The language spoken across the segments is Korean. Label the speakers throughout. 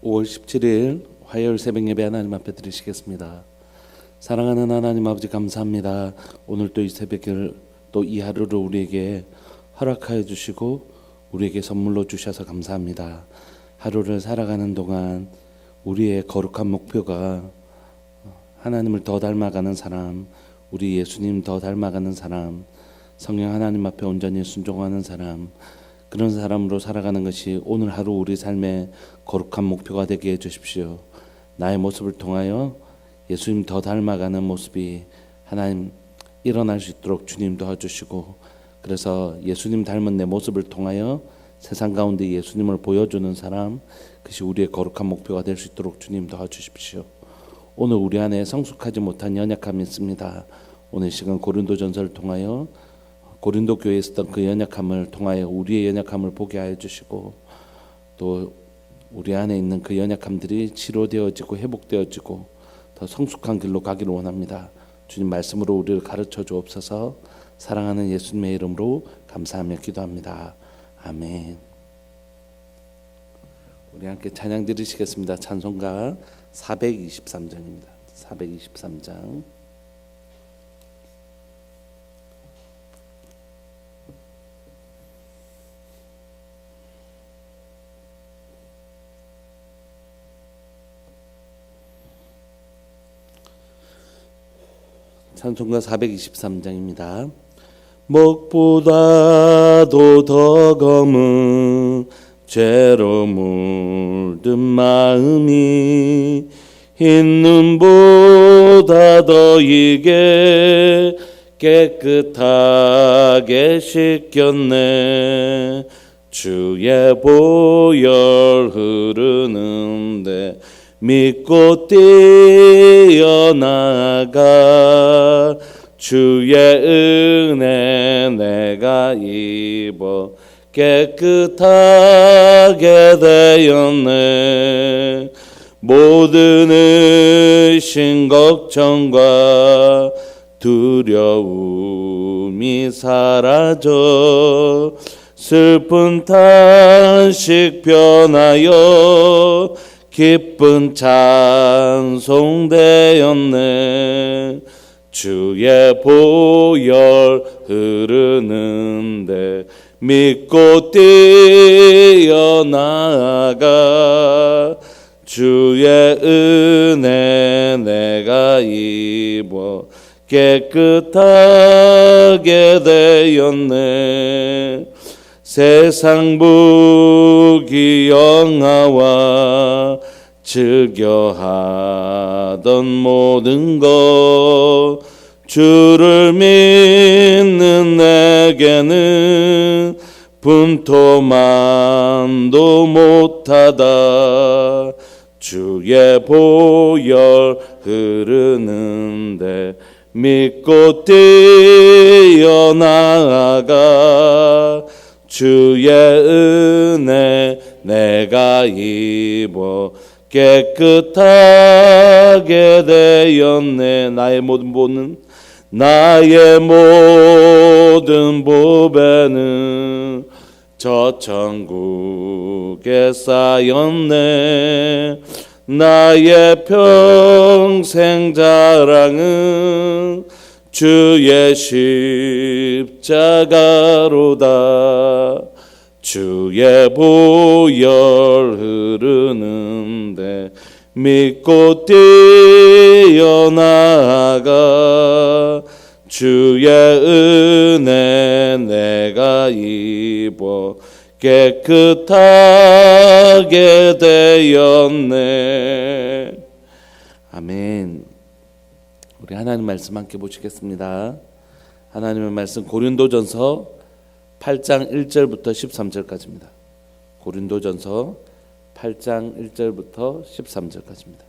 Speaker 1: 5월 17일 화요일 새벽 예배 하나님 앞에 드리시겠습니다. 사랑하는 하나님 아버지 감사합니다. 오늘 또 이 새벽을 또 이 하루를 우리에게 허락하여 주시고 우리에게 선물로 주셔서 감사합니다. 하루를 살아가는 동안 우리의 거룩한 목표가 하나님을 더 닮아가는 사람, 우리 예수님 더 닮아가는 사람, 성령 하나님 앞에 온전히 순종하는 사람, 그런 사람으로 살아가는 것이 오늘 하루 우리 삶의 거룩한 목표가 되게 해주십시오. 나의 모습을 통하여 예수님 더 닮아가는 모습이 하나님 일어날 수 있도록 주님 도와주시고, 그래서 예수님 닮은 내 모습을 통하여 세상 가운데 예수님을 보여주는 사람, 그것이 우리의 거룩한 목표가 될 수 있도록 주님 도와주십시오. 오늘 우리 안에 성숙하지 못한 연약함이 있습니다. 오늘 시간 고린도전서를 통하여 고린도 교회에 있었던 그 연약함을 통하여 우리의 연약함을 보게 하여 주시고, 또 우리 안에 있는 그 연약함들이 치료되어지고 회복되어지고 더 성숙한 길로 가기를 원합니다. 주님 말씀으로 우리를 가르쳐 주옵소서. 사랑하는 예수님의 이름으로 감사하며 기도합니다. 아멘. 우리 함께 찬양 드리시겠습니다. 찬송가 423장입니다. 423장. 찬송가 423장입니다. 먹보다도 더 검은 죄로 물든 마음이 흰 눈보다 더 이게 깨끗하게 씻겼네. 주의 보혈 흐르는데 믿고 뛰어나가. 주의 은혜 내가 입어 깨끗하게 되었네. 모든 의심 걱정과 두려움이 사라져 슬픈 탄식 변하여 기쁜 찬송되었네. 주의 보혈 흐르는데 믿고 뛰어나가. 주의 은혜 내가 입어 깨끗하게 되었네. 세상 부귀 영화와 즐겨하던 모든 것 주를 믿는 내게는 분토만도 못하다. 주의 보혈 흐르는데 믿고 뛰어나가. 주의 은혜 내가 입어 깨끗하게 되었네. 나의 모든 보배는 저 천국에 쌓였네. 나의 평생 자랑은 주의 십자가로다. 주의 보혈 흐르는데 믿고 뛰어나가. 주의 은혜 내가 입어 깨끗하게 되었네. 아멘. 우리 하나님 말씀 함께 보시겠습니다. 하나님의 말씀 고린도전서 8장 1절부터 13절까지입니다. 고린도전서 8장 1절부터 13절까지입니다.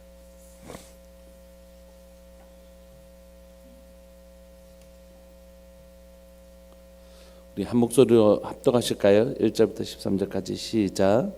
Speaker 1: 우리 한 목소리로 합독하실까요? 1절부터 13절까지 시작.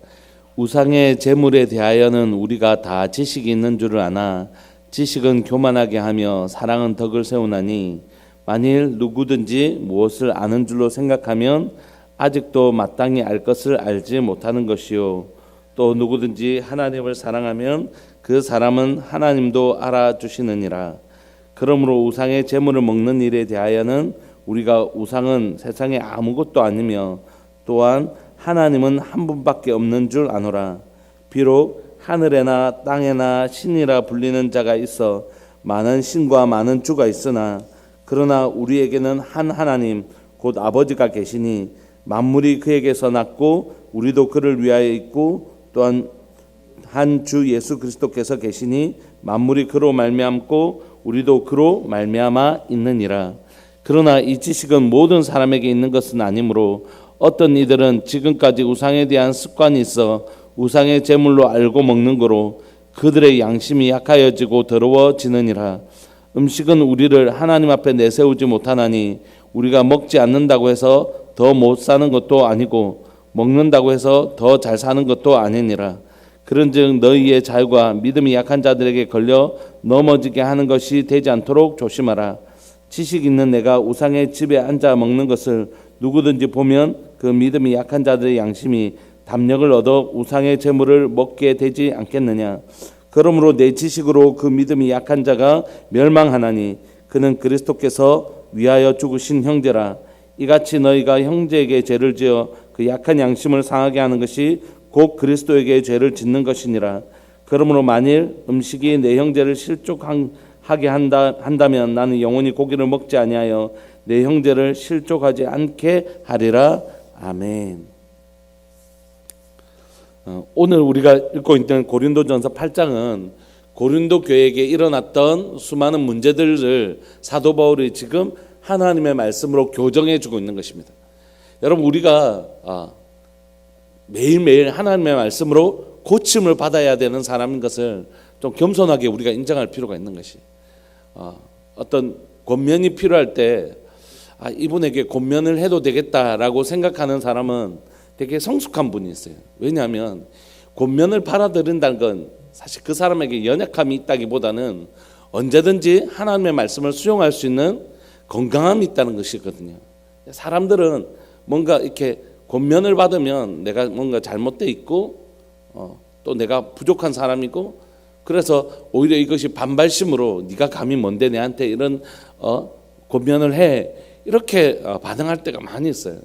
Speaker 1: 우상의 제물에 대하여는 우리가 다 지식이 있는 줄을 아나 지식은 교만하게 하며 사랑은 덕을 세우나니 만일 누구든지 무엇을 아는 줄로 생각하면 아직도 마땅히 알 것을 알지 못하는 것이요 또 누구든지 하나님을 사랑하면 그 사람은 하나님도 알아주시느니라. 그러므로 우상의 제물을 먹는 일에 대하여는 우리가 우상은 세상에 아무것도 아니며 또한 하나님은 한 분밖에 없는 줄 아노라. 비록 하늘에나 땅에나 신이라 불리는 자가 있어 많은 신과 많은 주가 있으나 그러나 우리에게는 한 하나님 곧 아버지가 계시니 만물이 그에게서 났고 우리도 그를 위하여 있고 또한 한 주 예수 그리스도께서 계시니 만물이 그로 말미암고 우리도 그로 말미암아 있느니라. 그러나 이 지식은 모든 사람에게 있는 것은 아니므로 어떤 이들은 지금까지 우상에 대한 습관이 있어 우상의 제물로 알고 먹는 거로 그들의 양심이 약하여지고 더러워지느니라. 음식은 우리를 하나님 앞에 내세우지 못하나니 우리가 먹지 않는다고 해서 더 못 사는 것도 아니고 먹는다고 해서 더 잘 사는 것도 아니니라. 그런즉 너희의 자유가 믿음이 약한 자들에게 걸려 넘어지게 하는 것이 되지 않도록 조심하라. 지식 있는 내가 우상의 집에 앉아 먹는 것을 누구든지 보면 그 믿음이 약한 자들의 양심이 담력을 얻어 우상의 제물을 먹게 되지 않겠느냐. 그러므로 내 지식으로 그 믿음이 약한 자가 멸망하나니 그는 그리스도께서 위하여 죽으신 형제라. 이같이 너희가 형제에게 죄를 지어 그 약한 양심을 상하게 하는 것이 곧 그리스도에게 죄를 짓는 것이니라. 그러므로 만일 음식이 내 형제를 실족하게 한다면 나는 영원히 고기를 먹지 아니하여 내 형제를 실족하지 않게 하리라. 아멘. 오늘 우리가 읽고 있는 고린도전서 8장은 고린도 교회에게 일어났던 수많은 문제들을 사도 바울이 지금 하나님의 말씀으로 교정해 주고 있는 것입니다. 여러분, 우리가 매일매일 하나님의 말씀으로 고침을 받아야 되는 사람인 것을 좀 겸손하게 우리가 인정할 필요가 있는 것이, 어떤 권면이 필요할 때 이분에게 권면을 해도 되겠다라고 생각하는 사람은 되게 성숙한 분이 있어요. 왜냐하면 권면을 받아들인다는 건 사실 그 사람에게 연약함이 있다기보다는 언제든지 하나님의 말씀을 수용할 수 있는 건강함이 있다는 것이거든요. 사람들은 뭔가 이렇게 권면을 받으면 내가 뭔가 잘못돼 있고 또 내가 부족한 사람이고, 그래서 오히려 이것이 반발심으로 네가 감히 뭔데 내한테 이런 권면을 해, 이렇게 반응할 때가 많이 있어요.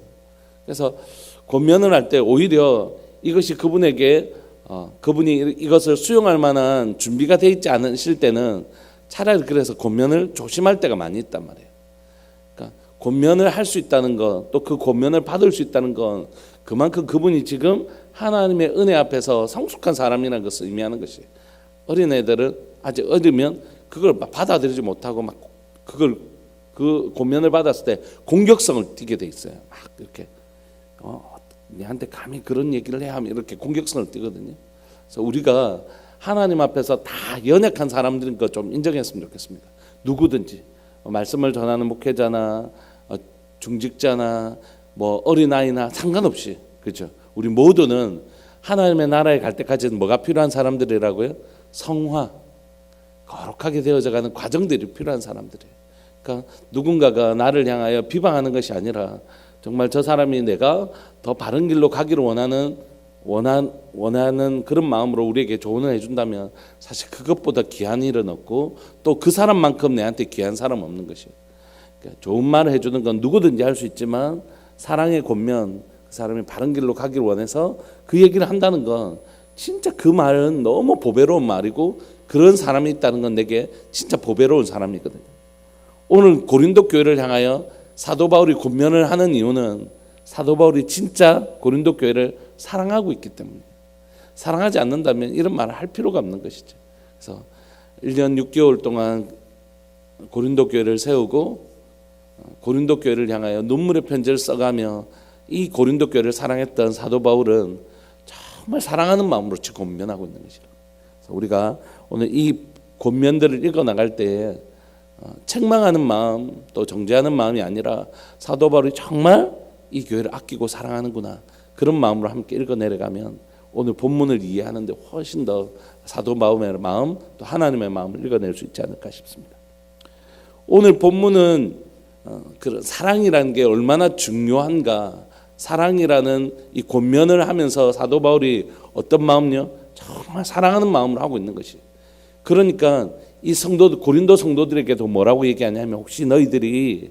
Speaker 1: 그래서 권면을 할 때 오히려 이것이 그분에게 그분이 이것을 수용할 만한 준비가 돼 있지 않으실 때는 차라리 그래서 권면을 조심할 때가 많이 있단 말이에요. 그러니까 권면을 할 수 있다는 것, 또 그 권면을 받을 수 있다는 건 그만큼 그분이 지금 하나님의 은혜 앞에서 성숙한 사람이라는 것을 의미하는 것이에요. 어린애들은 아직 어리면 그걸 받아들이지 못하고 막 그걸 그 권면을 받았을 때 공격성을 띠게 돼 있어요. 막 이렇게 내한테 감히 그런 얘기를 해야 하면 이렇게 공격성을 띠거든요. 그래서 우리가 하나님 앞에서 다 연약한 사람들인 거 좀 인정했으면 좋겠습니다. 누구든지 말씀을 전하는 목회자나 중직자나 뭐 어린아이나 상관없이, 그렇죠? 우리 모두는 하나님의 나라에 갈 때까지는 뭐가 필요한 사람들이라고요? 성화, 거룩하게 되어져가는 과정들이 필요한 사람들이에요. 그러니까 누군가가 나를 향하여 비방하는 것이 아니라 정말 저 사람이 내가 더 바른 길로 가기를 원하는 그런 마음으로 우리에게 조언을 해준다면 사실 그것보다 귀한 일은 없고 또 그 사람만큼 내한테 귀한 사람 없는 것이에요. 그러니까 좋은 말을 해주는 건 누구든지 할 수 있지만 사랑의 권면, 그 사람이 바른 길로 가기를 원해서 그 얘기를 한다는 건 진짜 그 말은 너무 보배로운 말이고, 그런 사람이 있다는 건 내게 진짜 보배로운 사람이거든요. 오늘 고린도 교회를 향하여 사도 바울이 권면을 하는 이유는 사도 바울이 진짜 고린도 교회를 사랑하고 있기 때문에, 사랑하지 않는다면 이런 말을 할 필요가 없는 것이죠. 그래서 1년 6개월 동안 고린도 교회를 세우고 고린도 교회를 향하여 눈물의 편지를 써가며 이 고린도 교회를 사랑했던 사도 바울은 정말 사랑하는 마음으로 지금 권면하고 있는 것이죠. 그래서 우리가 오늘 이 권면들을 읽어 나갈 때에 책망하는 마음, 또 정죄하는 마음이 아니라 사도 바울이 정말 이 교회를 아끼고 사랑하는구나, 그런 마음으로 함께 읽어 내려가면 오늘 본문을 이해하는데 훨씬 더 사도 바울의 마음, 또 하나님의 마음을 읽어낼 수 있지 않을까 싶습니다. 오늘 본문은 그런 사랑이라는 게 얼마나 중요한가, 사랑이라는 이 권면을 하면서 사도 바울이 어떤 마음요? 정말 사랑하는 마음으로 하고 있는 것이. 그러니까 이 고린도 성도들에게도 뭐라고 얘기하냐면, 혹시 너희들이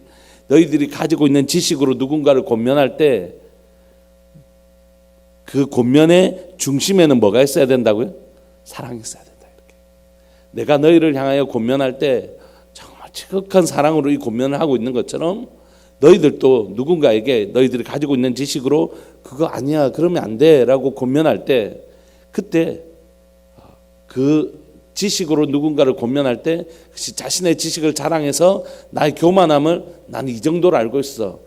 Speaker 1: 가지고 있는 지식으로 누군가를 권면할 때 그 권면의 중심에는 뭐가 있어야 된다고요? 사랑이 있어야 된다. 이렇게. 내가 너희를 향하여 권면할 때 정말 지극한 사랑으로 이 권면을 하고 있는 것처럼, 너희들도 누군가에게 너희들이 가지고 있는 지식으로 그거 아니야, 그러면 안 돼 라고 권면할 때, 그때 그 지식으로 누군가를 권면할 때 자신의 지식을 자랑해서 나의 교만함을, 나는 이 정도로 알고 있어,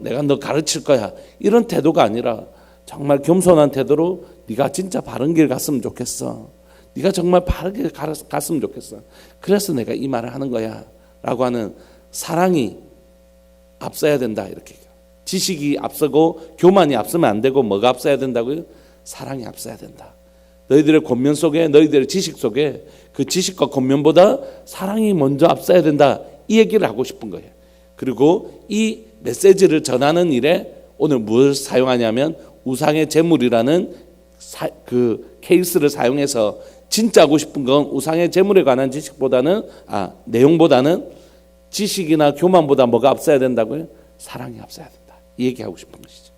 Speaker 1: 내가 너 가르칠 거야, 이런 태도가 아니라 정말 겸손한 태도로 네가 진짜 바른 길 갔으면 좋겠어, 네가 정말 바르게 갔으면 좋겠어, 그래서 내가 이 말을 하는 거야 라고 하는 사랑이 앞서야 된다. 이렇게 지식이 앞서고 교만이 앞서면 안 되고, 뭐가 앞서야 된다고요? 사랑이 앞서야 된다. 너희들의 권면 속에, 너희들의 지식 속에 그 지식과 권면보다 사랑이 먼저 앞서야 된다, 이 얘기를 하고 싶은 거예요. 그리고 이 메시지를 전하는 일에 오늘 무엇을 사용하냐면, 우상의 제물이라는 그 케이스를 사용해서 진짜 하고 싶은 건 우상의 제물에 관한 지식보다는 내용보다는 지식이나 교만보다 뭐가 앞서야 된다고요? 사랑이 앞서야 된다, 이 얘기하고 싶은 것이죠.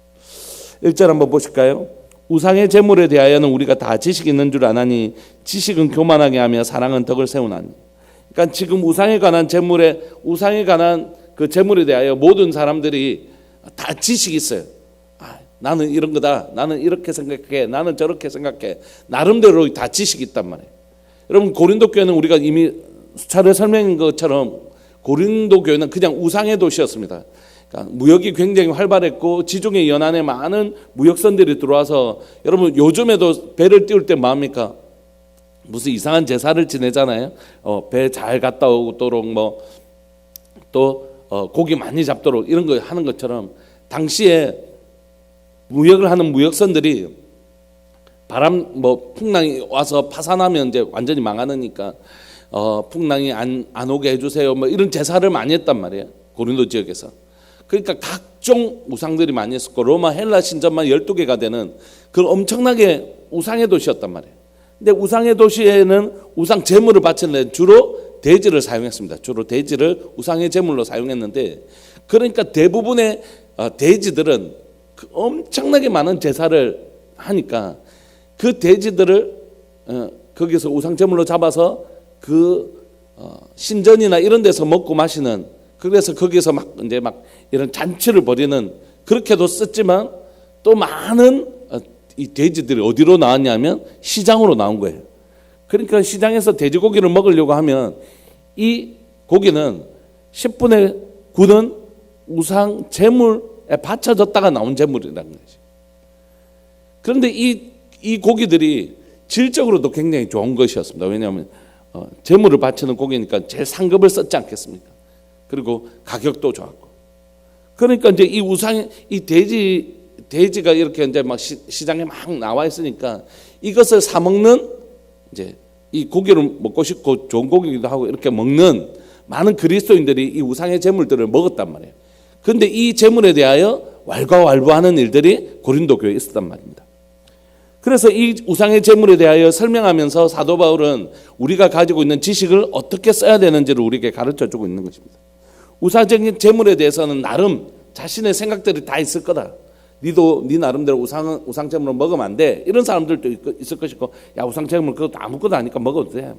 Speaker 1: 1절 한번 보실까요? 우상의 제물에 대하여는 우리가 다 지식이 있는 줄 아나니 지식은 교만하게 하며 사랑은 덕을 세우나니. 그러니까 지금 우상에 관한 그 제물에 대하여 모든 사람들이 다 지식이 있어요. 나는 이런 거다, 나는 이렇게 생각해, 나는 저렇게 생각해, 나름대로 다 지식이 있단 말이에요. 여러분, 고린도 교회는 우리가 이미 수차례 설명한 것처럼 고린도 교회는 그냥 우상의 도시였습니다. 그러니까 무역이 굉장히 활발했고 지중해 연안에 많은 무역선들이 들어와서, 여러분 요즘에도 배를 띄울 때 뭐합니까? 무슨 이상한 제사를 지내잖아요. 배 잘 갔다 오도록 또 고기 많이 잡도록 이런 거 하는 것처럼, 당시에 무역을 하는 무역선들이 풍랑이 와서 파산하면 이제 완전히 망하니까 풍랑이 안 오게 해주세요, 이런 제사를 많이 했단 말이에요, 고린도 지역에서. 그러니까 각종 우상들이 많이 했었고, 로마 헬라 신전만 12개가 되는 그 엄청나게 우상의 도시였단 말이에요. 근데 우상의 도시에는 우상 제물을 바치는 주로 돼지를 사용했습니다. 주로 돼지를 우상의 제물로 사용했는데, 그러니까 대부분의 돼지들은 그 엄청나게 많은 제사를 하니까 그 돼지들을 거기서 우상 제물로 잡아서 그 신전이나 이런 데서 먹고 마시는, 그래서 거기서 막 이런 잔치를 벌이는, 그렇게도 썼지만 또 많은 이 돼지들이 어디로 나왔냐면 시장으로 나온 거예요. 그러니까 시장에서 돼지고기를 먹으려고 하면 이 고기는 10분의 9는 우상 제물에 바쳐졌다가 나온 제물이라는 거지. 그런데 이 고기들이 질적으로도 굉장히 좋은 것이었습니다. 왜냐하면 제물을 바치는 고기니까 제일 상급을 썼지 않겠습니까? 그리고 가격도 좋았고. 그러니까 이제 이 돼지가 이렇게 이제 막 시장에 막 나와 있으니까 이것을 사 먹는, 이제 이 고기를 먹고 싶고 좋은 고기기도 하고 이렇게 먹는 많은 그리스도인들이 이 우상의 제물들을 먹었단 말이에요. 그런데 이 제물에 대하여 왈가왈부하는 일들이 고린도 교회에 있었단 말입니다. 그래서 이 우상의 제물에 대하여 설명하면서 사도 바울은 우리가 가지고 있는 지식을 어떻게 써야 되는지를 우리에게 가르쳐주고 있는 것입니다. 우상적인 제물에 대해서는 나름 자신의 생각들이 다 있을 거다. 니도 네 나름대로 우상 제물을 먹으면 안 돼, 이런 사람들도 있을 것이고, 야 우상 제물 그것도 아무것도 아니까 먹어도 돼,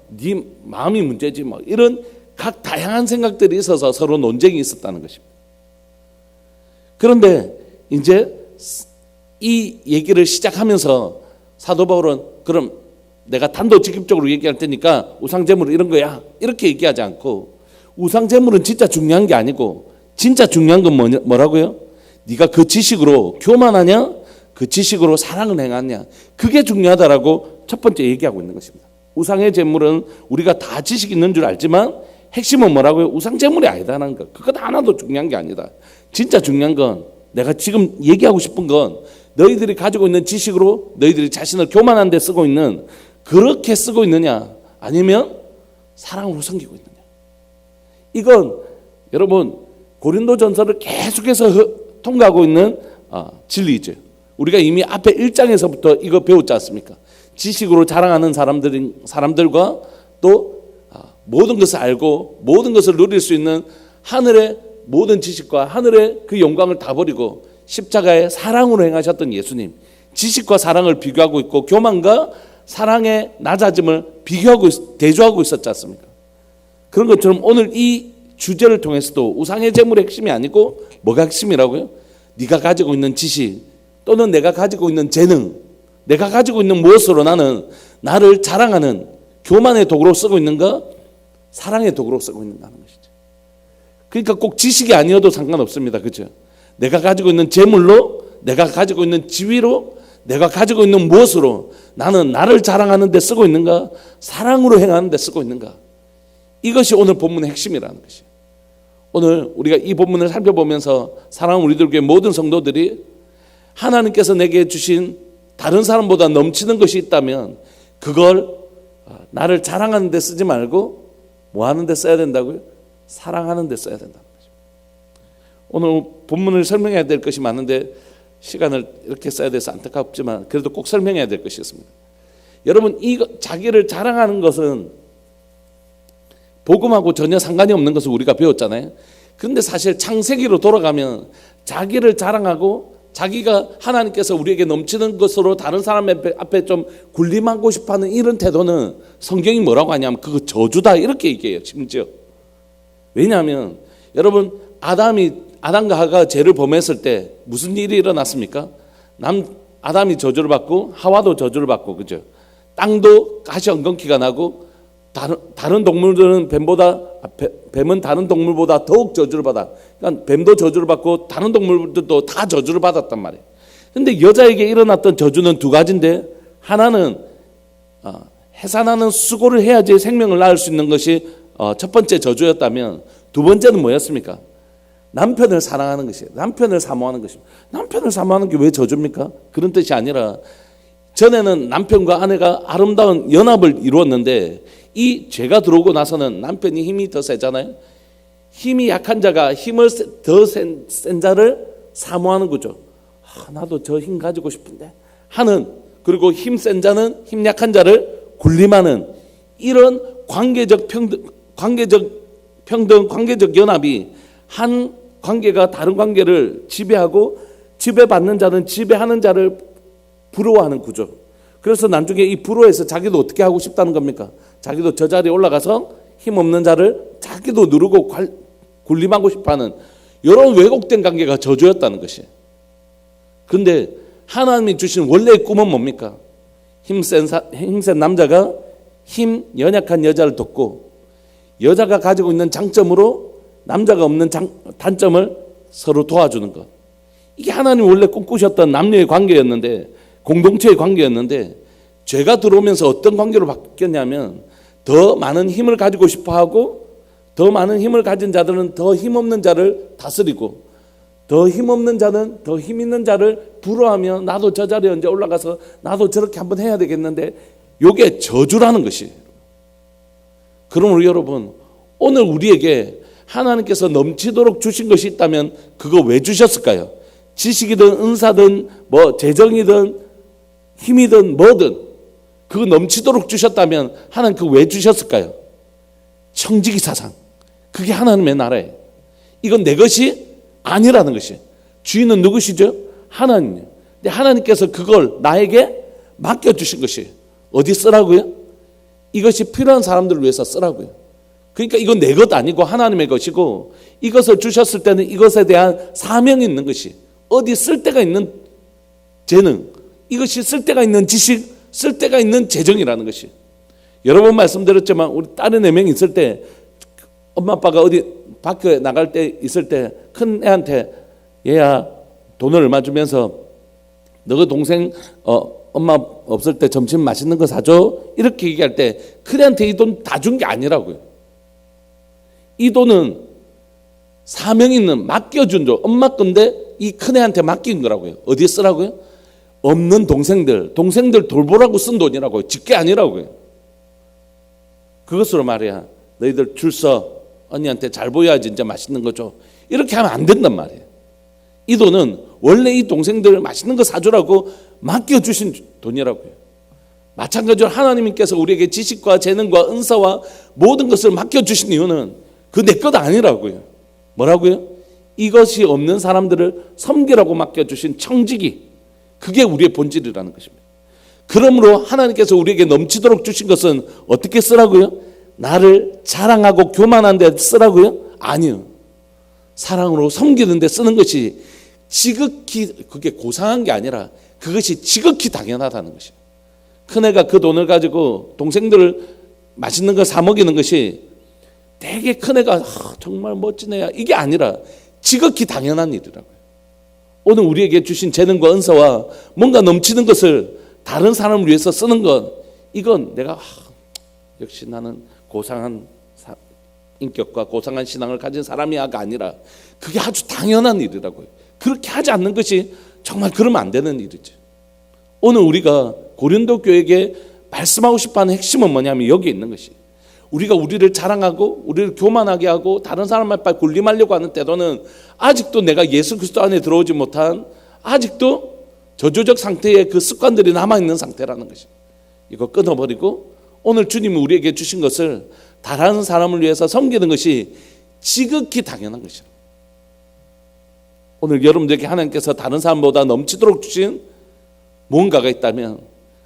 Speaker 1: 네 마음이 문제지, 이런 각 다양한 생각들이 있어서 서로 논쟁이 있었다는 것입니다. 그런데 이제 이 얘기를 시작하면서 사도 바울은 그럼 내가 단도직입적으로 얘기할 테니까 우상 제물 이런 거야, 이렇게 얘기하지 않고, 우상 제물은 진짜 중요한 게 아니고 진짜 중요한 건 뭐라고요? 네가 그 지식으로 교만하냐, 그 지식으로 사랑을 행하냐, 그게 중요하다라고 첫 번째 얘기하고 있는 것입니다. 우상의 제물은 우리가 다 지식 있는 줄 알지만 핵심은 뭐라고요? 우상 제물이 아니다라는 것. 그것 하나도 중요한 게 아니다. 진짜 중요한 건, 내가 지금 얘기하고 싶은 건, 너희들이 가지고 있는 지식으로 너희들이 자신을 교만한 데 쓰고 있는, 그렇게 쓰고 있느냐, 아니면 사랑으로 섬기고 있느냐. 이건 여러분 고린도 전서를 계속해서 통과하고 있는 진리죠. 우리가 이미 앞에 1장에서부터 이거 배웠지 않습니까? 지식으로 자랑하는 사람들과 또 모든 것을 알고 모든 것을 누릴 수 있는 하늘의 모든 지식과 하늘의 그 영광을 다 버리고 십자가의 사랑으로 행하셨던 예수님, 지식과 사랑을 비교하고 있고 교만과 사랑의 낮아짐을 비교하고 대조하고 있었지 않습니까? 그런 것처럼 오늘 이 주제를 통해서도 우상의 제물의 핵심이 아니고 뭐가 핵심이라고요? 네가 가지고 있는 지식 또는 내가 가지고 있는 재능, 내가 가지고 있는 무엇으로 나는 나를 자랑하는 교만의 도구로 쓰고 있는가, 사랑의 도구로 쓰고 있는가 하는 것이죠. 그러니까 꼭 지식이 아니어도 상관없습니다. 그렇죠? 내가 가지고 있는 재물로, 내가 가지고 있는 지위로, 내가 가지고 있는 무엇으로 나는 나를 자랑하는 데 쓰고 있는가, 사랑으로 행하는 데 쓰고 있는가. 이것이 오늘 본문의 핵심이라는 것이에요. 오늘 우리가 이 본문을 살펴보면서 사랑하는 우리들 교회 모든 성도들이 하나님께서 내게 주신 다른 사람보다 넘치는 것이 있다면 그걸 나를 자랑하는 데 쓰지 말고 뭐 하는 데 써야 된다고요? 사랑하는 데 써야 된다는 거죠. 오늘 본문을 설명해야 될 것이 많은데 시간을 이렇게 써야 돼서 안타깝지만 그래도 꼭 설명해야 될 것이 있습니다. 여러분, 자기를 자랑하는 것은 복음하고 전혀 상관이 없는 것을 우리가 배웠잖아요. 그런데 사실 창세기로 돌아가면 자기를 자랑하고 자기가 하나님께서 우리에게 넘치는 것으로 다른 사람 앞에 좀 군림하고 싶어하는 이런 태도는 성경이 뭐라고 하냐면 그거 저주다 이렇게 얘기해요. 심지어. 왜냐하면 여러분, 아담과 하가 죄를 범했을 때 무슨 일이 일어났습니까? 아담이 저주를 받고 하와도 저주를 받고, 그죠? 땅도 가시 엉겅퀴가 나고 다른 동물들은 뱀은 다른 동물보다 더욱 저주를 받아. 그러니까 뱀도 저주를 받고 다른 동물들도 다 저주를 받았단 말이에요. 그런데 여자에게 일어났던 저주는 두 가지인데, 하나는 해산하는 수고를 해야지 생명을 낳을 수 있는 것이 첫 번째 저주였다면, 두 번째는 뭐였습니까? 남편을 사랑하는 것이에요. 남편을 사모하는 것입니다. 남편을 사모하는 게 왜 저주입니까? 그런 뜻이 아니라 전에는 남편과 아내가 아름다운 연합을 이루었는데 이 죄가 들어오고 나서는 남편이 힘이 더 세잖아요. 힘이 약한 자가 힘을 더 센 자를 사모하는 거죠. 나도 저 힘 가지고 싶은데 하는, 그리고 힘 센 자는 힘 약한 자를 군림하는 이런 관계적 평등, 관계적 연합이 한 관계가 다른 관계를 지배하고 지배받는 자는 지배하는 자를 부러워하는 구조. 그래서 나중에 이 부러워해서 자기도 어떻게 하고 싶다는 겁니까? 자기도 저 자리에 올라가서 힘없는 자를 자기도 누르고 군림하고 싶어하는 이런 왜곡된 관계가 저주였다는 것이에요. 그런데 하나님이 주신 원래의 꿈은 뭡니까? 힘센 남자가 힘 연약한 여자를 돕고 여자가 가지고 있는 장점으로 남자가 없는 단점을 서로 도와주는 것. 이게 하나님 원래 꿈꾸셨던 남녀의 관계였는데, 공동체의 관계였는데, 죄가 들어오면서 어떤 관계로 바뀌었냐면 더 많은 힘을 가지고 싶어하고 더 많은 힘을 가진 자들은 더 힘없는 자를 다스리고 더 힘없는 자는 더 힘 있는 자를 부러워하며 나도 저 자리에 언제 올라가서 나도 저렇게 한번 해야 되겠는데, 이게 저주라는 것이에요. 그럼 우리 여러분, 오늘 우리에게 하나님께서 넘치도록 주신 것이 있다면 그거 왜 주셨을까요? 지식이든 은사든 뭐 재정이든 힘이든 뭐든 그거 넘치도록 주셨다면 하나님 그거 왜 주셨을까요? 청지기 사상, 그게 하나님의 나라예요. 이건 내 것이 아니라는 것이에요. 주인은 누구시죠? 하나님이에요. 근데 하나님께서 그걸 나에게 맡겨주신 것이에요. 어디 쓰라고요? 이것이 필요한 사람들을 위해서 쓰라고요. 그러니까 이건 내 것 아니고 하나님의 것이고, 이것을 주셨을 때는 이것에 대한 사명이 있는 것이, 어디 쓸데가 있는 재능, 이것이 쓸데가 있는 지식, 쓸데가 있는 재정이라는 것이. 여러 번 말씀드렸지만 우리 딸이 4명 있을 때 엄마 아빠가 어디 밖에 나갈 때 있을 때 큰 애한테 얘야 돈을 얼마 주면서 너가 동생 엄마 없을 때 점심 맛있는 거 사줘, 이렇게 얘기할 때 큰애한테 이 돈 다 준 게 아니라고요. 이 돈은 사명 있는 맡겨준 돈, 엄마 건데 이 큰애한테 맡긴 거라고요. 어디에 쓰라고요? 없는 동생들 돌보라고 쓴 돈이라고요. 직계 아니라고요. 그것으로 말이야, 너희들 줄 서, 언니한테 잘 보여야지 이제 맛있는 거 줘, 이렇게 하면 안 된단 말이에요. 이 돈은 원래 이 동생들 맛있는 거 사주라고 맡겨주신 돈이라고요. 마찬가지로 하나님께서 우리에게 지식과 재능과 은사와 모든 것을 맡겨주신 이유는 그 내 것 아니라고요. 뭐라고요? 이것이 없는 사람들을 섬기라고 맡겨주신 청지기, 그게 우리의 본질이라는 것입니다. 그러므로 하나님께서 우리에게 넘치도록 주신 것은 어떻게 쓰라고요? 나를 자랑하고 교만한 데 쓰라고요? 아니요. 사랑으로 섬기는 데 쓰는 것이 지극히, 그게 고상한 게 아니라 그것이 지극히 당연하다는 것이에요. 큰애가 그 돈을 가지고 동생들을 맛있는 걸 사 먹이는 것이 되게 큰애가 정말 멋진 애야, 이게 아니라 지극히 당연한 일이라고요. 오늘 우리에게 주신 재능과 은사와 뭔가 넘치는 것을 다른 사람을 위해서 쓰는 것, 이건 내가 역시 나는 고상한 인격과 고상한 신앙을 가진 사람이야가 아니라 그게 아주 당연한 일이라고요. 그렇게 하지 않는 것이 정말 그러면 안 되는 일이죠. 오늘 우리가 고린도 교회에게 말씀하고 싶어하는 핵심은 뭐냐면 여기에 있는 것이, 우리가 우리를 자랑하고 우리를 교만하게 하고 다른 사람 앞에 군림하려고 하는 때로는 아직도 내가 예수 그리스도 안에 들어오지 못한, 아직도 저조적 상태의 그 습관들이 남아있는 상태라는 것이, 이거 끊어버리고 오늘 주님이 우리에게 주신 것을 다른 사람을 위해서 섬기는 것이 지극히 당연한 것이에요. 오늘 여러분들에게 하나님께서 다른 사람보다 넘치도록 주신 무언가가 있다면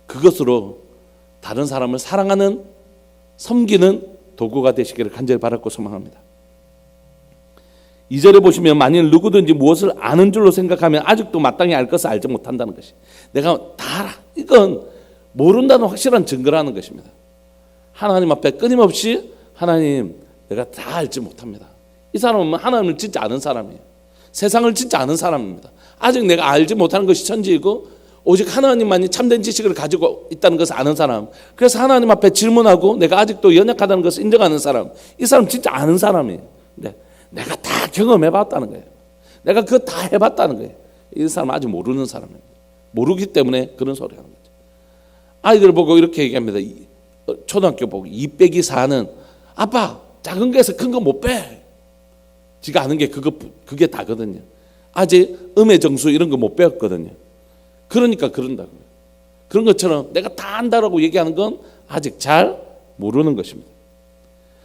Speaker 1: 그것으로 다른 사람을 사랑하는, 섬기는 도구가 되시기를 간절히 바라고 소망합니다. 2절에 보시면 만일 누구든지 무엇을 아는 줄로 생각하면 아직도 마땅히 알 것을 알지 못한다는 것이, 내가 다 알아, 이건 모른다는 확실한 증거라는 것입니다. 하나님 앞에 끊임없이 하나님 내가 다 알지 못합니다. 이 사람은 하나님을 진짜 아는 사람이에요. 세상을 진짜 아는 사람입니다. 아직 내가 알지 못하는 것이 천지이고 오직 하나님만이 참된 지식을 가지고 있다는 것을 아는 사람, 그래서 하나님 앞에 질문하고 내가 아직도 연약하다는 것을 인정하는 사람, 이 사람 진짜 아는 사람이에요. 근데 내가 다 경험해봤다는 거예요. 내가 그거 다 해봤다는 거예요. 이 사람 아직 모르는 사람입니다. 모르기 때문에 그런 소리 하는 거죠. 아이들 보고 이렇게 얘기합니다. 초등학교 보고 2 빼기 4는 아빠 작은 거에서 큰 거 못 빼. 지가 아는 게 그게 다거든요. 아직 음의 정수 이런 거 못 배웠거든요. 그러니까 그런다고요. 그런 것처럼 내가 다 안다라고 얘기하는 건 아직 잘 모르는 것입니다.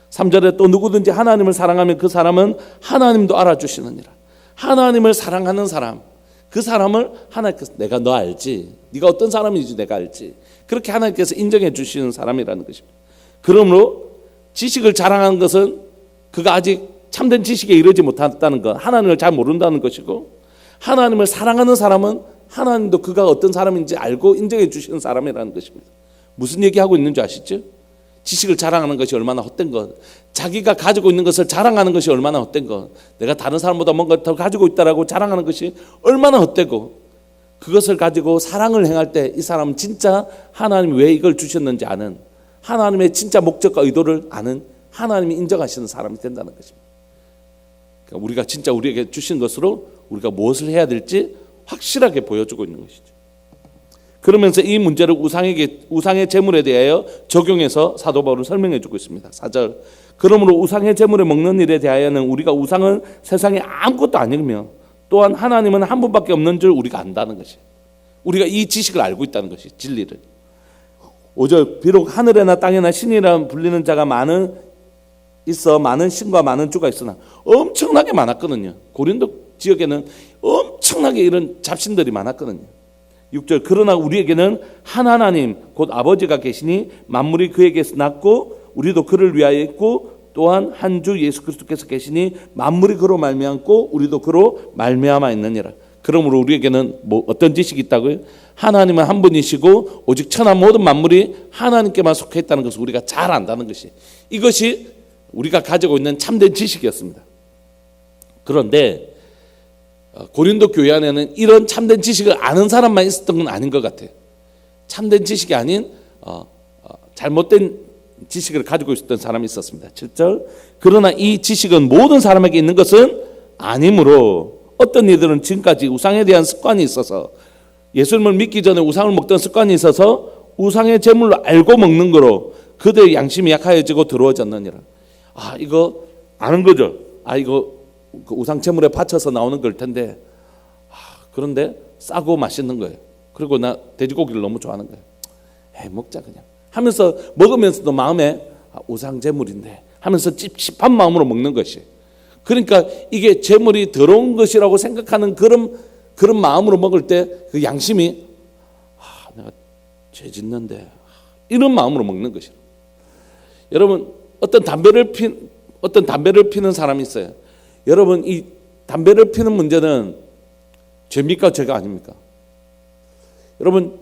Speaker 1: 3절에 또 누구든지 하나님을 사랑하면 그 사람은 하나님도 알아주시느니라. 하나님을 사랑하는 사람, 그 사람을 하나님께서 내가 너 알지, 네가 어떤 사람인지 내가 알지, 그렇게 하나님께서 인정해 주시는 사람이라는 것입니다. 그러므로 지식을 자랑하는 것은 그가 아직 참된 지식에 이르지 못했다는 것, 하나님을 잘 모른다는 것이고, 하나님을 사랑하는 사람은 하나님도 그가 어떤 사람인지 알고 인정해 주시는 사람이라는 것입니다. 무슨 얘기하고 있는지 아시죠? 지식을 자랑하는 것이 얼마나 헛된 것, 자기가 가지고 있는 것을 자랑하는 것이 얼마나 헛된 것, 내가 다른 사람보다 뭔가 더 가지고 있다라고 자랑하는 것이 얼마나 헛되고, 그것을 가지고 사랑을 행할 때 이 사람은 진짜 하나님이 왜 이걸 주셨는지 아는, 하나님의 진짜 목적과 의도를 아는, 하나님이 인정하시는 사람이 된다는 것입니다. 그러니까 우리가 진짜 우리에게 주신 것으로 우리가 무엇을 해야 될지 확실하게 보여주고 있는 것이죠. 그러면서 이 문제를 우상의 제물에 대하여 적용해서 사도 바울은 설명해 주고 있습니다. 4절, 그러므로 우상의 제물을 먹는 일에 대하여는 우리가 우상은 세상에 아무것도 아니며 또한 하나님은 한 분밖에 없는 줄 우리가 안다는 것이, 우리가 이 지식을 알고 있다는 것이 진리를. 5절, 비록 하늘에나 땅에나 신이라 불리는 자가 많은 신과 많은 주가 있으나, 엄청나게 많았거든요. 고린도 지역에는 엄청나게 이런 잡신들이 많았거든요. 6절, 그러나 우리에게는 한 하나님 곧 아버지가 계시니 만물이 그에게서 났고 우리도 그를 위하여 있고 또한 한 주 예수 그리스도께서 계시니 만물이 그로 말미암고 우리도 그로 말미암아 있느니라. 그러므로 우리에게는 어떤 지식이 있다고요? 하나님은 한 분이시고 오직 천하 모든 만물이 하나님께만 속해 있다는 것을 우리가 잘 안다는 것이, 이것이 우리가 가지고 있는 참된 지식이었습니다. 그런데 고린도 교회 안에는 이런 참된 지식을 아는 사람만 있었던 건 아닌 것 같아요. 참된 지식이 아닌 잘못된 지식을 가지고 있었던 사람이 있었습니다. 7절, 그러나 이 지식은 모든 사람에게 있는 것은 아니므로 어떤 이들은 지금까지 우상에 대한 습관이 있어서, 예수님을 믿기 전에 우상을 먹던 습관이 있어서 우상의 제물로 알고 먹는 거로 그들의 양심이 약하여지고 더러워졌느니라. 이거 아는 거죠. 이거 그 우상 제물에 바쳐서 나오는 걸 텐데, 그런데 싸고 맛있는 거예요. 그리고 나 돼지고기를 너무 좋아하는 거예요. 먹자 그냥 하면서 먹으면서도 마음에 우상 제물인데 하면서 찝찝한 마음으로 먹는 것이. 그러니까 이게 제물이 더러운 것이라고 생각하는 그런 마음으로 먹을 때 그 양심이 내가 죄 짓는데 이런 마음으로 먹는 것이에요. 여러분 어떤 담배를 피는 사람이 있어요. 여러분 이 담배를 피는 문제는 죄입니까 죄가 아닙니까? 여러분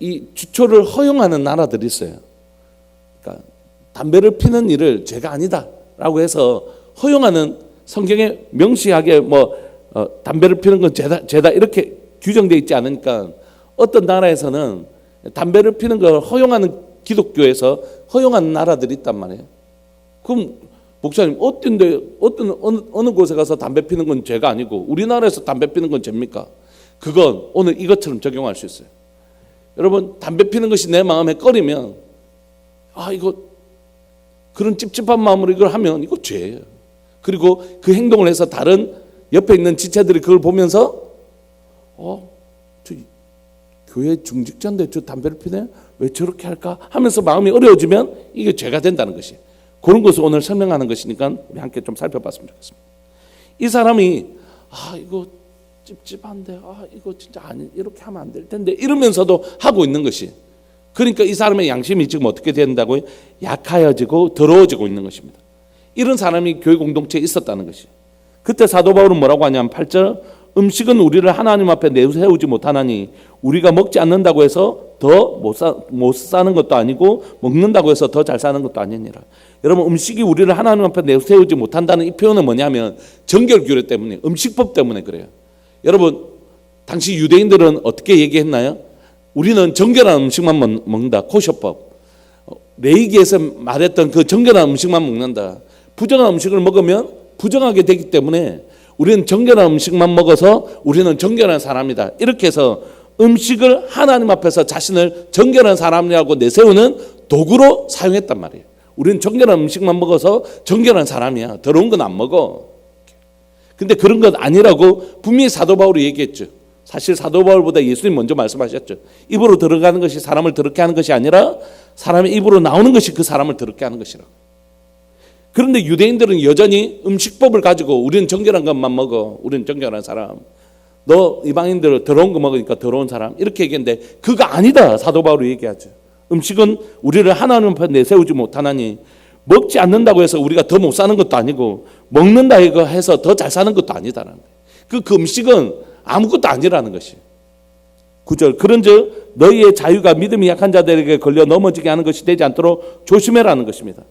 Speaker 1: 이 주초를 허용하는 나라들이 있어요. 그러니까 담배를 피는 일을 죄가 아니다라고 해서 허용하는 성경에 명시하게 담배를 피는 건 죄다 이렇게 규정되어 있지 않으니까 어떤 나라에서는 담배를 피는 걸 허용하는 기독교에서 허용하는 나라들이 있단 말이에요. 그럼 목사님 어느 곳에 가서 담배 피는 건 죄가 아니고 우리나라에서 담배 피는 건 죄입니까? 그건 오늘 이것처럼 적용할 수 있어요. 여러분 담배 피는 것이 내 마음에 꺼리면 이거 그런 찝찝한 마음으로 이걸 하면 이거 죄예요. 그리고 그 행동을 해서 다른 옆에 있는 지체들이 그걸 보면서 저 교회 중직자인데 저 담배를 피네? 왜 저렇게 할까? 하면서 마음이 어려워지면 이게 죄가 된다는 것이. 그런 것을 오늘 설명하는 것이니까 우리 함께 좀 살펴봤으면 좋겠습니다. 이 사람이 이거 찝찝한데 이거 진짜 이렇게 하면 안 될 텐데 이러면서도 하고 있는 것이. 그러니까 이 사람의 양심이 지금 어떻게 된다고요? 약하여지고 더러워지고 있는 것입니다. 이런 사람이 교회 공동체에 있었다는 것이. 그때 사도 바울은 뭐라고 하냐면 8절 음식은 우리를 하나님 앞에 내세우지 못하나니 우리가 먹지 않는다고 해서 더 못 사는 것도 아니고 먹는다고 해서 더 잘 사는 것도 아니니라. 여러분 음식이 우리를 하나님 앞에 내세우지 못한다는 이 표현은 뭐냐면 정결규례 때문에 음식법 때문에 그래요. 여러분 당시 유대인들은 어떻게 얘기했나요? 우리는 정결한 음식만 먹는다. 코셔법. 레위기에서 말했던 그 정결한 음식만 먹는다. 부정한 음식을 먹으면 부정하게 되기 때문에 우리는 정결한 음식만 먹어서 우리는 정결한 사람이다. 이렇게 해서 음식을 하나님 앞에서 자신을 정결한 사람이라고 내세우는 도구로 사용했단 말이에요. 우리는 정결한 음식만 먹어서 정결한 사람이야. 더러운 건 안 먹어. 근데 그런 건 아니라고 분명히 사도 바울이 얘기했죠. 사실 사도 바울보다 예수님 먼저 말씀하셨죠. 입으로 들어가는 것이 사람을 더럽게 하는 것이 아니라 사람의 입으로 나오는 것이 그 사람을 더럽게 하는 것이라고. 그런데 유대인들은 여전히 음식법을 가지고 우리는 정결한 것만 먹어. 우리는 정결한 사람. 너 이방인들 더러운 거 먹으니까 더러운 사람. 이렇게 얘기했는데 그거 아니다. 사도 바울이 얘기하죠. 음식은 우리를 하나님 앞에 내세우지 못하나니 먹지 않는다고 해서 우리가 더 못 사는 것도 아니고 먹는다 이거 해서 더 잘 사는 것도 아니다라는 거예요. 그 음식은 아무것도 아니라는 것이. 9절 그런즉 너희의 자유가 믿음이 약한 자들에게 걸려 넘어지게 하는 것이 되지 않도록 조심해라는 것입니다.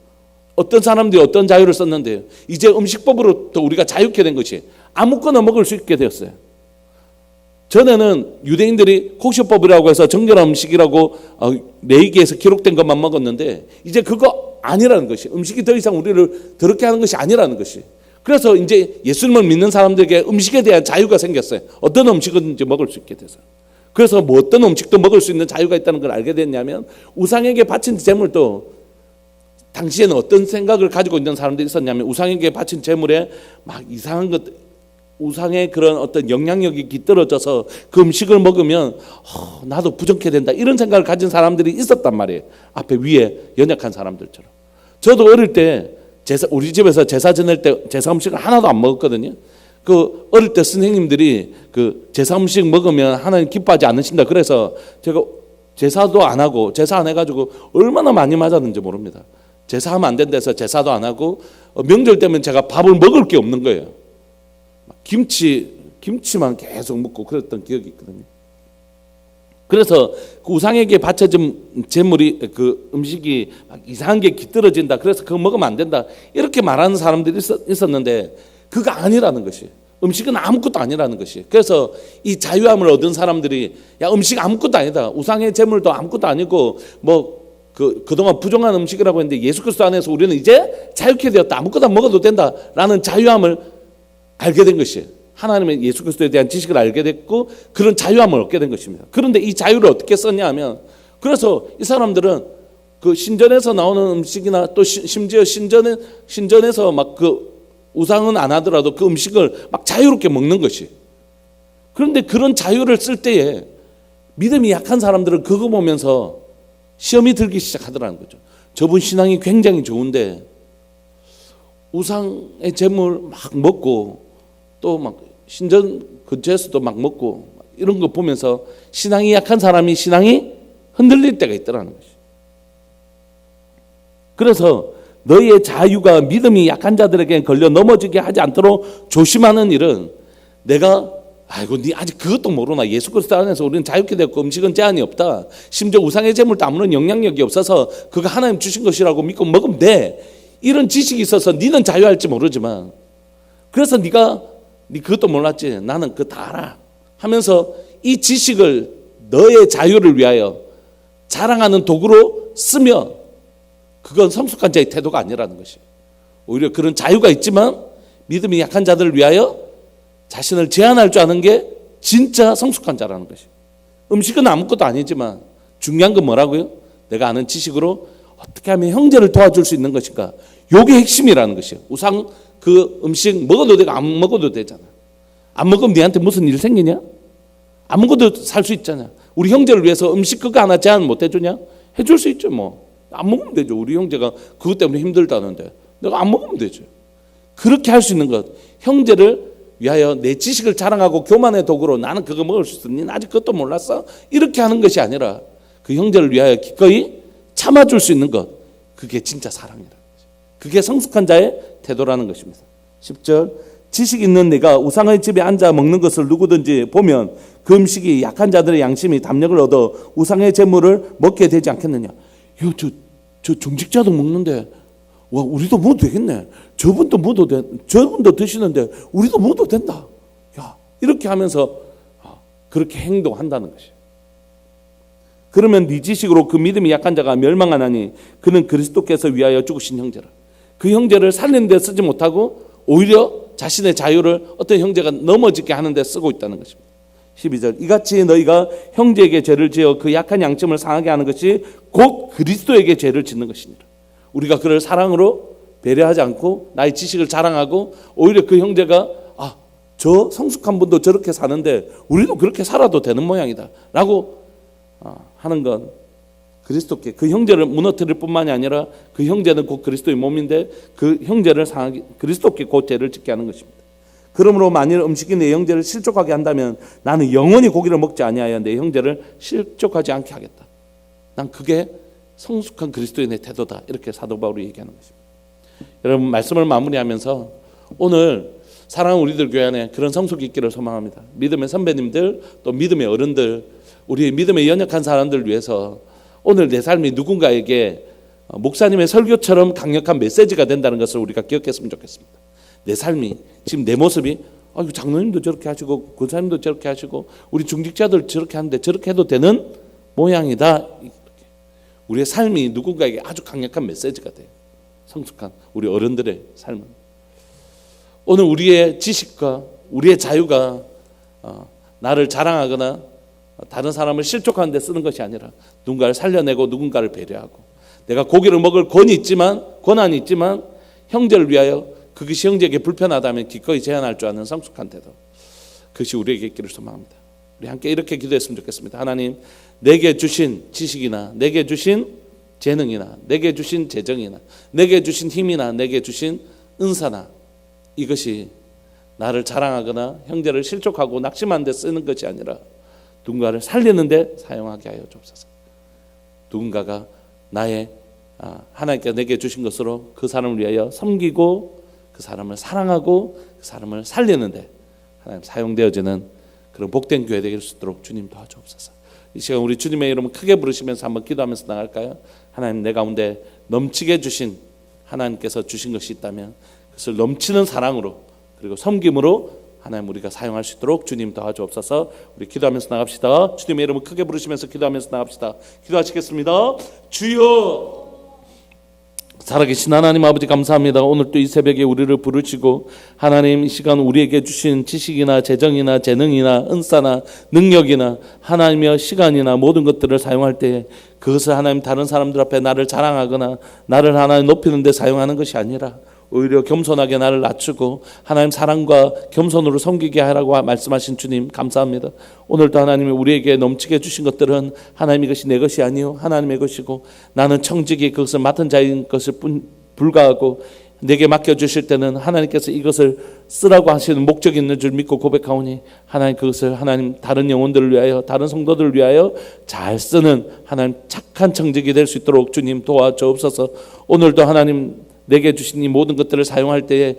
Speaker 1: 어떤 사람들이 어떤 자유를 썼는데요. 이제 음식법으로 또 우리가 자유케 된 것이 아무거나 먹을 수 있게 되었어요. 전에는 유대인들이 코셔법이라고 해서 정결한 음식이라고 레위기에서 기록된 것만 먹었는데 이제 그거 아니라는 것이. 음식이 더 이상 우리를 더럽게 하는 것이 아니라는 것이. 그래서 이제 예수님을 믿는 사람들에게 음식에 대한 자유가 생겼어요. 어떤 음식은 먹을 수 있게 돼서. 그래서 뭐 어떤 음식도 먹을 수 있는 자유가 있다는 걸 알게 됐냐면 우상에게 바친 제물도 당시에는 어떤 생각을 가지고 있는 사람들이 있었냐면 우상에게 바친 제물에 막 이상한 것, 우상의 그런 어떤 영향력이 깃들어져서 그 음식을 먹으면 나도 부정케 된다 이런 생각을 가진 사람들이 있었단 말이에요. 앞에 위에 연약한 사람들처럼. 저도 어릴 때 우리 집에서 제사 지낼 때 제사 음식을 하나도 안 먹었거든요. 그 어릴 때 선생님들이 그 제사 음식 먹으면 하나님 기뻐하지 않으신다. 그래서 제가 제사도 안 하고 제사 안 해가지고 얼마나 많이 맞았는지 모릅니다. 제사하면 안 된다 해서 제사도 안 하고 명절 때면 제가 밥을 먹을 게 없는 거예요. 김치만 계속 먹고 그랬던 기억이 있거든요. 그래서 그 우상에게 바쳐진 제물이 그 음식이 막 이상한 게 깃들어진다. 그래서 그거 먹으면 안 된다. 이렇게 말하는 사람들이 있었는데 그거 아니라는 것이. 음식은 아무것도 아니라는 것이. 그래서 이 자유함을 얻은 사람들이 야 음식 아무것도 아니다. 우상의 제물도 아무것도 아니고 그동안 부정한 음식이라고 했는데 예수 그리스도 안에서 우리는 이제 자유케 되었다. 아무것도 먹어도 된다라는 자유함을 알게 된 것이에요. 하나님의 예수 그리스도에 대한 지식을 알게 됐고 그런 자유함을 얻게 된 것입니다. 그런데 이 자유를 어떻게 썼냐 하면 그래서 이 사람들은 그 신전에서 나오는 음식이나 또 심지어 신전에서 막 그 우상은 안 하더라도 그 음식을 막 자유롭게 먹는 것이. 그런데 그런 자유를 쓸 때에 믿음이 약한 사람들은 그거 보면서 시험이 들기 시작하더라는 거죠. 저분 신앙이 굉장히 좋은데 우상의 재물 막 먹고 또 막 신전 근처에서도 막 먹고 이런 거 보면서 신앙이 약한 사람이 신앙이 흔들릴 때가 있더라는 것이. 그래서 너희의 자유가 믿음이 약한 자들에게 걸려 넘어지게 하지 않도록 조심하는 일은 내가 아이고 네 아직 그것도 모르나. 예수 그리스도 안에서 우리는 자유케 되었고 음식은 제한이 없다. 심지어 우상의 재물도 아무런 영향력이 없어서 그거 하나님 주신 것이라고 믿고 먹으면 돼. 이런 지식이 있어서 너는 자유할지 모르지만 그래서 네가 네 그것도 몰랐지. 나는 그거 다 알아 하면서 이 지식을 너의 자유를 위하여 자랑하는 도구로 쓰며 그건 성숙한 자의 태도가 아니라는 것이. 오히려 그런 자유가 있지만 믿음이 약한 자들을 위하여 자신을 제한할 줄 아는 게 진짜 성숙한 자라는 것이. 음식은 아무것도 아니지만 중요한 건 뭐라고요? 내가 아는 지식으로 어떻게 하면 형제를 도와줄 수 있는 것인가. 요게 핵심이라는 것이에요. 우상 그 음식 먹어도 되고 안 먹어도 되잖아. 안 먹으면 니한테 무슨 일 생기냐? 안 먹어도 살 수 있잖아. 우리 형제를 위해서 음식 그거 하나 제한 못 해주냐? 해줄 수 있죠. 뭐 안 먹으면 되죠. 우리 형제가 그것 때문에 힘들다는데 내가 안 먹으면 되죠. 그렇게 할 수 있는 것. 형제를 위하여 내 지식을 자랑하고 교만의 도구로 나는 그거 먹을 수 있니? 아직 그것도 몰랐어? 이렇게 하는 것이 아니라 그 형제를 위하여 기꺼이 참아줄 수 있는 것. 그게 진짜 사랑이라는 거죠. 그게 성숙한 자의 태도라는 것입니다. 10절 지식 있는 네가 우상의 집에 앉아 먹는 것을 누구든지 보면 그 음식이 약한 자들의 양심이 담력을 얻어 우상의 재물을 먹게 되지 않겠느냐. 저 중직자도 먹는데 와 우리도 먹어도 되겠네. 저분도 먹어도 돼. 저분도 드시는데 우리도 먹어도 된다. 야 이렇게 하면서 그렇게 행동한다는 것이. 그러면 네 지식으로 그 믿음이 약한 자가 멸망하나니 그는 그리스도께서 위하여 죽으신 형제라. 그 형제를 살리는 데 쓰지 못하고 오히려 자신의 자유를 어떤 형제가 넘어지게 하는 데 쓰고 있다는 것입니다. 12절 이같이 너희가 형제에게 죄를 지어 그 약한 양심을 상하게 하는 것이 곧 그리스도에게 죄를 짓는 것이니라. 우리가 그를 사랑으로 배려하지 않고 나의 지식을 자랑하고 오히려 그 형제가 저 성숙한 분도 저렇게 사는데 우리도 그렇게 살아도 되는 모양이다 라고 하는 건 그리스도께 그 형제를 무너뜨릴 뿐만이 아니라 그 형제는 곧 그리스도의 몸인데 그 형제를 상하게 그리스도께 곧 죄를 짓게 하는 것입니다. 그러므로 만일 음식이 내 형제를 실족하게 한다면 나는 영원히 고기를 먹지 아니하여 내 형제를 실족하지 않게 하겠다. 난 그게 성숙한 그리스도인의 태도다. 이렇게 사도 바울이 얘기하는 것입니다. 여러분 말씀을 마무리하면서 오늘 사랑하는 우리들 교회 안에 그런 성숙이 있기를 소망합니다. 믿음의 선배님들 또 믿음의 어른들 우리 믿음의 연약한 사람들을 위해서 오늘 내 삶이 누군가에게 목사님의 설교처럼 강력한 메시지가 된다는 것을 우리가 기억했으면 좋겠습니다. 내 삶이 지금 내 모습이 장로님도 저렇게 하시고 권사님도 저렇게 하시고 우리 중직자들 저렇게 하는데 저렇게 해도 되는 모양이다. 우리의 삶이 누군가에게 아주 강력한 메시지가 돼요. 성숙한 우리 어른들의 삶은 오늘 우리의 지식과 우리의 자유가 나를 자랑하거나 다른 사람을 실족하는 데 쓰는 것이 아니라 누군가를 살려내고 누군가를 배려하고 내가 고기를 먹을 권한이 있지만 형제를 위하여 그것이 형제에게 불편하다면 기꺼이 제한할 줄 아는 성숙한 태도. 그것이 우리에게 있기를 소망합니다. 우리 함께 이렇게 기도했으면 좋겠습니다. 하나님 내게 주신 지식이나 내게 주신 재능이나 내게 주신 재정이나 내게 주신 힘이나 내게 주신 은사나 이것이 나를 자랑하거나 형제를 실족하고 낙심하는 데 쓰는 것이 아니라 누군가를 살리는 데 사용하게 하여 주옵소서. 누군가가 나의 하나님께서 내게 주신 것으로 그 사람을 위하여 섬기고 그 사람을 사랑하고 그 사람을 살리는데 하나님 사용되어지는 그런 복된 교회 되길 수 있도록 주님 도와주옵소서. 이 시간 우리 주님의 이름을 크게 부르시면서 한번 기도하면서 나갈까요? 하나님 내 가운데 넘치게 주신 하나님께서 주신 것이 있다면 그것을 넘치는 사랑으로 그리고 섬김으로 하나님 우리가 사용할 수 있도록 주님 도와주옵소서. 우리 기도하면서 나갑시다. 주님의 이름을 크게 부르시면서 기도하면서 나갑시다. 기도하시겠습니다. 주여 살아계신 하나님 아버지 감사합니다. 오늘 또 이 새벽에 우리를 부르시고 하나님 이 시간 우리에게 주신 지식이나 재정이나 재능이나 은사나 능력이나 하나님의 시간이나 모든 것들을 사용할 때 그것을 하나님 다른 사람들 앞에 나를 자랑하거나 나를 하나님 높이는 데 사용하는 것이 아니라 오히려 겸손하게 나를 낮추고 하나님 사랑과 겸손으로 섬기게 하라고 말씀하신 주님 감사합니다. 오늘도 하나님이 우리에게 넘치게 주신 것들은 하나님 이것이 내 것이 아니요 하나님의 것이고 나는 청직이 그것을 맡은 자인 것을 불가하고 내게 맡겨주실 때는 하나님께서 이것을 쓰라고 하시는 목적이 있는 줄 믿고 고백하오니 하나님 그것을 하나님 다른 영혼들을 위하여 다른 성도들을 위하여 잘 쓰는 하나님 착한 청직이 될 수 있도록 주님 도와주옵소서. 오늘도 하나님 내게 주신 이 모든 것들을 사용할 때에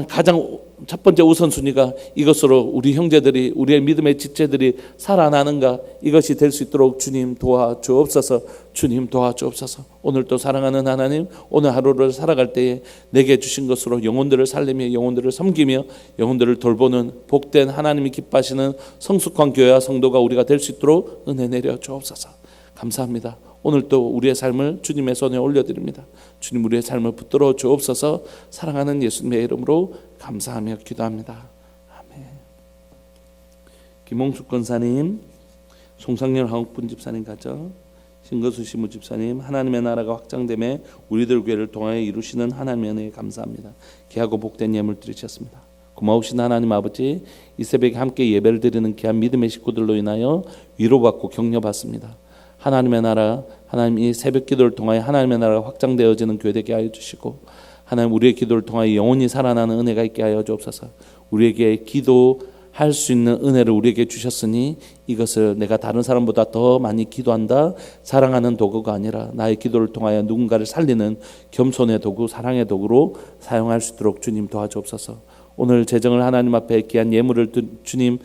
Speaker 1: 가장 첫 번째 우선순위가 이것으로 우리 형제들이 우리의 믿음의 지체들이 살아나는가 이것이 될 수 있도록 주님 도와주옵소서. 주님 도와주옵소서. 오늘도 사랑하는 하나님 오늘 하루를 살아갈 때에 내게 주신 것으로 영혼들을 살리며 영혼들을 섬기며 영혼들을 돌보는 복된 하나님이 기뻐하시는 성숙한 교회와 성도가 우리가 될 수 있도록 은혜 내려 주옵소서. 감사합니다. 오늘 또 우리의 삶을 주님의 손에 올려드립니다. 주님 우리의 삶을 붙들어 주옵소서. 사랑하는 예수님의 이름으로 감사하며 기도합니다. 아멘. 김홍숙 권사님, 송상렬 한옥분 집사님 가정, 신거수 시무 집사님, 하나님의 나라가 확장됨에 우리들 교회를 통하여 이루시는 하나님의 은혜에 감사합니다. 귀하고 복된 예물 드리셨습니다. 고마우신 하나님 아버지, 이 새벽에 함께 예배를 드리는 귀한 믿음의 식구들로 인하여 위로받고 격려받습니다. 하나님의 나라, 하나님 이 새벽 기도를 통하여 하나님의 나라가 확장되어지는 교회 되게 하여 주시고 하나님 우리의 기도를 통하여 영원히 살아나는 은혜가 있게 하여 주옵소서. 우리에게 기도할 수 있는 은혜를 우리에게 주셨으니 이것을 내가 다른 사람보다 더 많이 기도한다 사랑하는 도구가 아니라 나의 기도를 통하여 누군가를 살리는 겸손의 도구, 사랑의 도구로 사용할 수 있도록 주님 도와주옵소서. 오늘 재정을 하나님 앞에 귀한 예물을 주님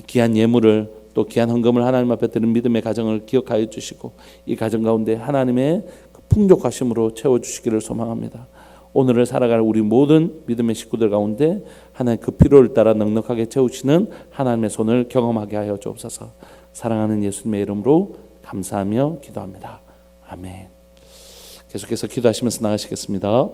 Speaker 1: 귀한 예물을 또 귀한 헌금을 하나님 앞에 드는 믿음의 가정을 기억하여 주시고 이 가정 가운데 하나님의 풍족하심으로 채워주시기를 소망합니다. 오늘을 살아갈 우리 모든 믿음의 식구들 가운데 하나님 그 필요를 따라 넉넉하게 채우시는 하나님의 손을 경험하게 하여 주옵소서. 사랑하는 예수님의 이름으로 감사하며 기도합니다. 아멘. 계속해서 기도하시면서 나가시겠습니다.